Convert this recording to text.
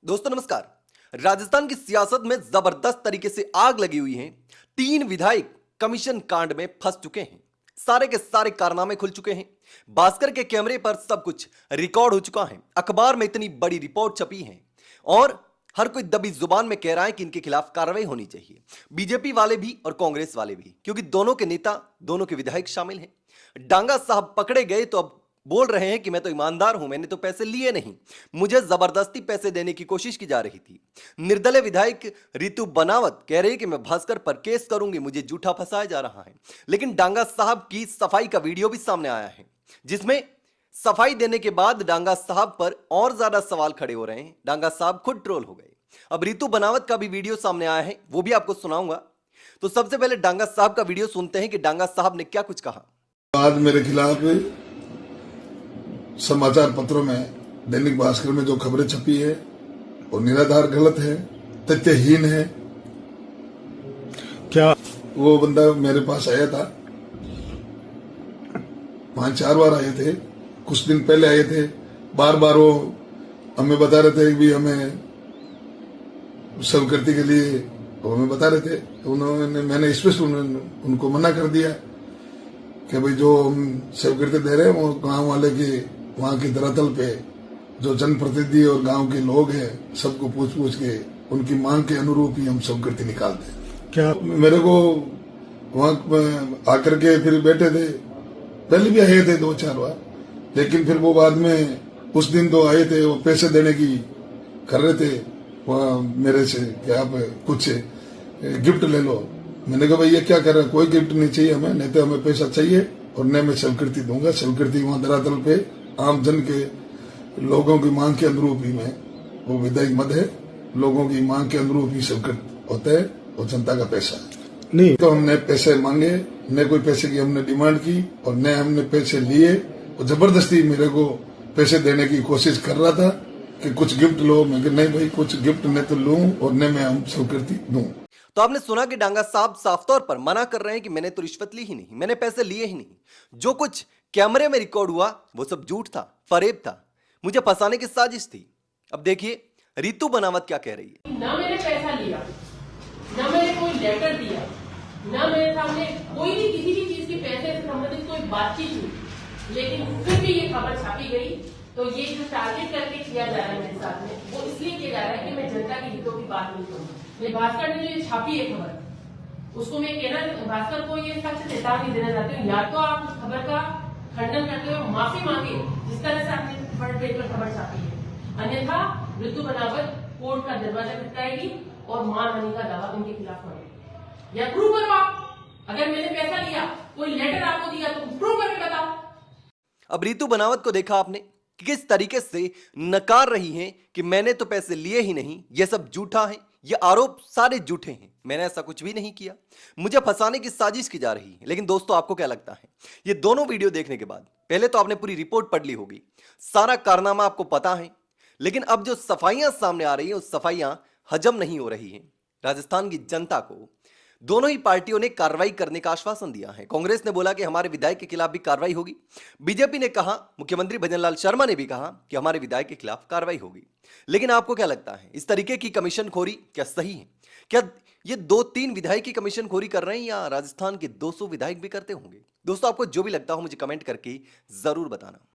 दोस्तों नमस्कार। राजस्थान की सियासत में जबरदस्त तरीके से आग लगी हुई है। 3 विधायक कमीशन कांड में फंस चुके हैं। सारे के सारे कारनामे खुल चुके हैं। भास्कर के कैमरे पर सब कुछ रिकॉर्ड हो चुका है। अखबार में इतनी बड़ी रिपोर्ट छपी है और हर कोई दबी जुबान में कह रहा है कि इनके खिलाफ कार्रवाई होनी चाहिए। बीजेपी वाले भी और कांग्रेस वाले भी, क्योंकि दोनों के नेता, दोनों के विधायक शामिल हैं। डांगा साहब पकड़े गए तो अब बोल रहे हैं कि मैं तो ईमानदार हूं, मैंने तो पैसे लिए नहीं, मुझे जबरदस्ती पैसे देने की कोशिश की जा रही थी। निर्दलीय विधायक रितु बनावत कह रही कि मैं भास्कर पर केस करूंगी, मुझे झूठा फंसाया जा रहा है। लेकिन डांगा साहब की सफाई का वीडियो भी सामने आया है, जिसमें सफाई देने के बाद डांगा साहब पर और ज्यादा सवाल खड़े हो रहे हैं। डांगा साहब खुद ट्रोल हो गए। अब रितु बनावत का भी वीडियो सामने आया है, वो भी आपको सुनाऊंगा। तो सबसे पहले डांगा साहब का वीडियो सुनते हैं कि डांगा साहब ने क्या कुछ कहा। आज मेरे खिलाफ समाचार पत्रों में, दैनिक भास्कर में जो खबरें छपी है वो निराधार, गलत है, तथ्यहीन है। क्या वो बंदा मेरे पास आया था, 5-4 बार आए थे, कुछ दिन पहले आए थे। बार बार वो हमें बता रहे थे कि हमें स्वीकृति के लिए वो हमें बता रहे थे। मैंने स्पष्ट उनको मना कर दिया कि भाई जो हम स्वीकृति दे रहे हैं वो गांव वाले की, वहां की धरातल पे जो जनप्रतिनिधि और गांव के लोग हैं सबको पूछ के उनकी मांग के अनुरूप ही हम स्वीकृति निकालते हैं। क्या मेरे को वहां आकर के फिर बैठे थे, पहले भी आए थे 2-4 बार, लेकिन फिर वो बाद में उस दिन तो आए थे, वो पैसे देने की कर रहे थे वहां मेरे से कि आप कुछ गिफ्ट ले लो। मैंने कहा भाई ये क्या कर रहा है, कोई गिफ्ट नहीं चाहिए हमें, नहीं तो हमें पैसा चाहिए और न मैं स्वीकृति दूंगा। स्वीकृति वहां धरातल पे आम जन के लोगों की मांग के अनुरूप ही मैं, वो विधायक मद है, लोगों की मांग के अनुरूप ही स्वीकृत होता है और जनता का पैसा है। नहीं तो हमने पैसे मांगे, न कोई पैसे की हमने डिमांड की और न हमने पैसे लिए। और जबरदस्ती मेरे को पैसे देने की कोशिश कर रहा था कि कुछ गिफ्ट लो। मैं नहीं भाई, कुछ गिफ्ट न तो लूं और न मैं हम स्वीकृति दूं। तो आपने सुना कि डांगा साहब साफ तौर पर मना कर रहे हैं कि मैंने तो रिश्वत ली ही नहीं, मैंने पैसे लिए ही नहीं। जो कुछ कैमरे में रिकॉर्ड हुआ वो सब झूठ था, फरेब था, मुझे फंसाने की साजिश थी। अब देखिए रितु बनावत क्या कह रही है। ना मैंने पैसा लिया, ना मैंने कोई लेटर दिया, ना मेरे सामने कोई भी किसी भी चीज की पैसे से संबंधित कोई बातचीत हुई। लेकिन फिर भी ये खबर छापी गई। तो ये जो टारगेट करके किया जा रहा है मेरे साथ में, वो इसलिए किया जा रहा है कि मैं जनता के हितों की बात नहीं करूँ। मैं भास्कर ने जो ये छापी है खबर, उसको मैं कहना, भास्कर को ये सख्त चेतावनी देना चाहती हूँ, या तो आप उस खबर का खंडन करते हुए माफी मांगे जिस तरह से आपने फ्रंट पेज पर खबर छापी है, अन्यथा रितु बनावत कोर्ट का दरवाजा खटकाएगी और मानहानि का दावा उनके खिलाफ होगा। या प्रूव करो आप, अगर मैंने पैसा लिया, कोई लेटर आपको दिया तो प्रूव करके बताओ। अब रितु बनावत को देखा आपने कि किस तरीके से नकार रही हैं कि मैंने तो पैसे लिए ही नहीं, यह सब झूठा है, ये आरोप सारे झूठे हैं, मैंने ऐसा कुछ भी नहीं किया, मुझे फंसाने की साजिश की जा रही है। लेकिन दोस्तों आपको क्या लगता है, ये दोनों वीडियो देखने के बाद पहले तो आपने पूरी रिपोर्ट पढ़ ली होगी, सारा कारनामा आपको पता है, लेकिन अब जो सफाइयां सामने आ रही हैं उस सफाइयां हजम नहीं हो रही हैं। राजस्थान की जनता को दोनों ही पार्टियों ने कार्रवाई करने का आश्वासन दिया है। कांग्रेस ने बोला कि हमारे विधायक के खिलाफ भी कार्रवाई होगी। बीजेपी ने कहा, मुख्यमंत्री भजनलाल शर्मा ने भी कहा कि हमारे विधायक के खिलाफ कार्रवाई होगी। लेकिन आपको क्या लगता है, इस तरीके की कमीशन खोरी क्या सही है? क्या ये 2-3 विधायक की कमीशन खोरी कर रहे हैं या राजस्थान के 200 विधायक भी करते होंगे? दोस्तों आपको जो भी लगता हो मुझे कमेंट करके जरूर बताना।